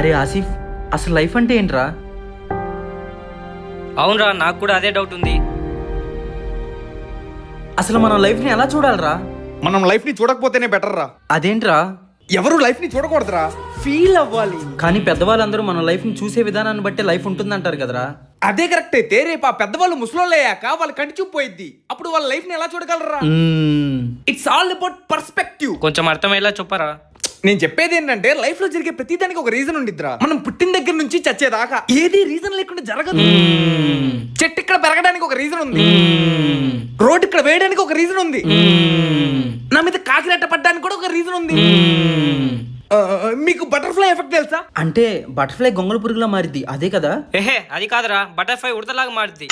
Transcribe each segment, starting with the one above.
అరే ఆసిఫ్, అసలు లైఫ్ అంటే ఏంట్రా? అవునరా, నాకు కూడా అదే డౌట్ ఉంది. అసలు మనం లైఫ్ ని ఎలా చూడాలరా? మనం లైఫ్ ని చూడకపోతేనే బెటర్ రా. అదేంట్రా? ఎవరు లైఫ్ ని చూడకూడదురా, ఫీల్ అవ్వాలి. కానీ పెద్దవాళ్ళందరూ మన లైఫ్ ని చూసే విధానాన్ని బట్టి లైఫ్ ఉంటుందంటారు కదరా. అదే కరెక్ట్ అయితే రేపు ఆ పెద్దవాళ్ళు ముసలోళ్ళు అయ్యాక వాళ్ళ కంటి చూపు పోయిద్ది. అప్పుడు వాళ్ళ లైఫ్ ని ఎలా చూడగలరా? It's all about perspective. కొంచెం అర్థమయ్యేలా చెప్పరా. నేను చెప్పేది ఏంటంటే లైఫ్ లో జరిగే ప్రతిదానికి ఒక రీజన్ ఉండిద్దిరా. మనం పుట్టిన దగ్గర నుంచి చచ్చేదాకా ఏది రీజన్ లేకుండా జరగదు. చెట్టు ఇక్కడ పెరగడానికి ఒక రీజన్ ఉంది, రోడ్ ఇక్కడ వేయడానికి ఒక రీజన్ ఉంది, నా మీద కాకిరెట్ట పడ్డానికి కూడా ఒక రీజన్ ఉంది. మీకు బటర్ఫ్లై ఎఫెక్ట్ తెలుసా? అంటే బటర్ఫ్లై గొంగళ పురుగులా మారిద్ది, అదే కదా? ఏహే, అది కాదురా, బటర్ఫ్లై ఉడతలాగా మారుద్ది.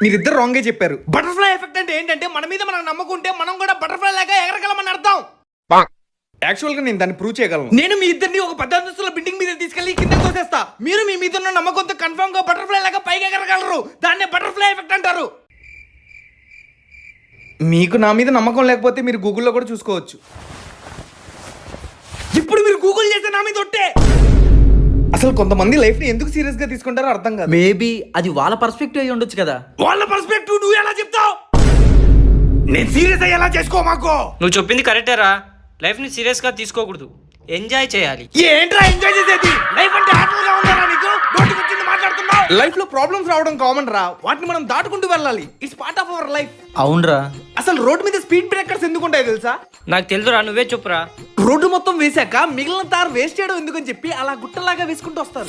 మీరిద్దరు రాంగే చెప్పారు. బటర్ఫ్లై ఎఫెక్ట్ అంటే ఏంటంటే మన మీద మనం నమ్మకుంటే మనం కూడా బటర్ఫ్లై లాగా ఎగరగలమని అర్థం. యాక్చువల్ గా నేను దాన్ని ప్రూవ్ చేయగలను. నేను మీ ఇద్దరిని ఒక 10 అంతస్తుల బిల్డింగ్ మీద తీసుకెళ్లి కింద తోసేస్తా. మీరు మీ మీద ఉన్న నమ్మకంతో కన్ఫర్మ్ గా బటర్ఫ్లై లాగా పైకి ఎగరగలరు. దాన్నే బటర్ఫ్లై ఎఫెక్ట్ అంటారు. మీకు నా మీద నమ్మకం లేకపోతే మీరు గూగుల్లో కూడా చూసుకోవచ్చు. ఇప్పుడు మీరు గూగుల్ చేస్తే నా మీద ఒట్టే. అసలు కొంతమంది లైఫ్ ని ఎందుకు సీరియస్ గా తీసుకుంటారో అర్థం కాదు. మేబీ అది వాళ్ళ పర్స్పెక్టివ్ అయ్యి ఉండొచ్చు కదా. వాళ్ళ పర్స్పెక్టివ్ నువ్వు ఎలా చెప్తావు? నేను సీరియస్ అయ్యేలా చేసుకో మాకు. నువ్వు చెప్పింది కరెక్టేరా, లైఫ్ ని సీరియస్ గా తీసుకోకూడదు, ఎంజాయ్ చేయాలి. ఏంట్రా ఎంజాయ్ చేసేది? లైఫ్ అంటే ఆటలుగా ఉండాలా నీకు? నోటికి వచ్చింది మాట్లాడుతున్నావు. లైఫ్ లో ప్రాబ్లమ్స్ రావడం కామన్ రా, వాటిని మనం దాటుకుంటూ వెళ్ళాలి. It's part of our life. అవునరా. అసలు రోడ్ మీద స్పీడ్ బ్రేకర్స్ ఎందుకు ఉంటాయి తెలుసా? నాకు తెలుసురా, నువ్వే చెప్పురా. రోడ్డు మొత్తం వేసాక మిగిలిన తారు వేస్ట్ చేయడం ఎందుకని చెప్పి అలా గుట్టలాగా వేసుకుంటూ వస్తారు.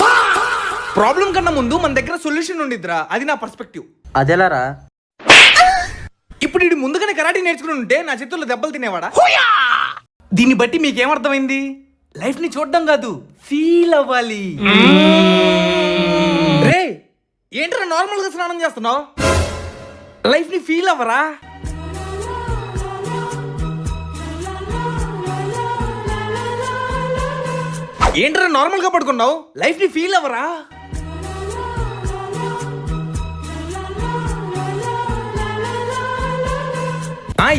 ప్రాబ్లం కన్నా ముందు మన దగ్గర సొల్యూషన్ ఉండిద్దిరా, అది నా పర్స్పెక్టివ్. అదెలారా? ఇప్పుడు ఇది ముందుగానే కరాటీ నేర్చుకుని ఉంటే నా చేతుల్లో దెబ్బలు తినేవాడా? దీన్ని బట్టి మీకేమర్థమైంది? లైఫ్ ని చూడడం కాదు, ఫీల్ అవ్వాలి. రే ఏంట్రా నార్మల్ గా స్నానం చేస్తున్నావు? లైఫ్ ని ఫీల్ అవ్వరా? ఏంట్రా నార్మల్ గా పడుకున్నావు? లైఫ్ ని ఫీల్ అవ్వరా?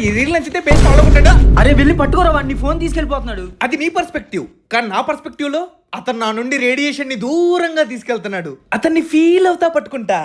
ఈ రీల్ నచ్చితే పేజ్ ఫాలో కొట్టాడా? అరే వెళ్ళి పట్టుకోరా, వాడిని ఫోన్ తీసుకెళ్ళిపోతున్నాడు. అది నీ పర్స్పెక్టివ్, కానీ నా పర్స్పెక్టివ్ లో అతను నా నుండి రేడియేషన్ ని దూరంగా తీసుకెళ్తున్నాడు. అతన్ని ఫీల్ అవుతా పట్టుకుంటా.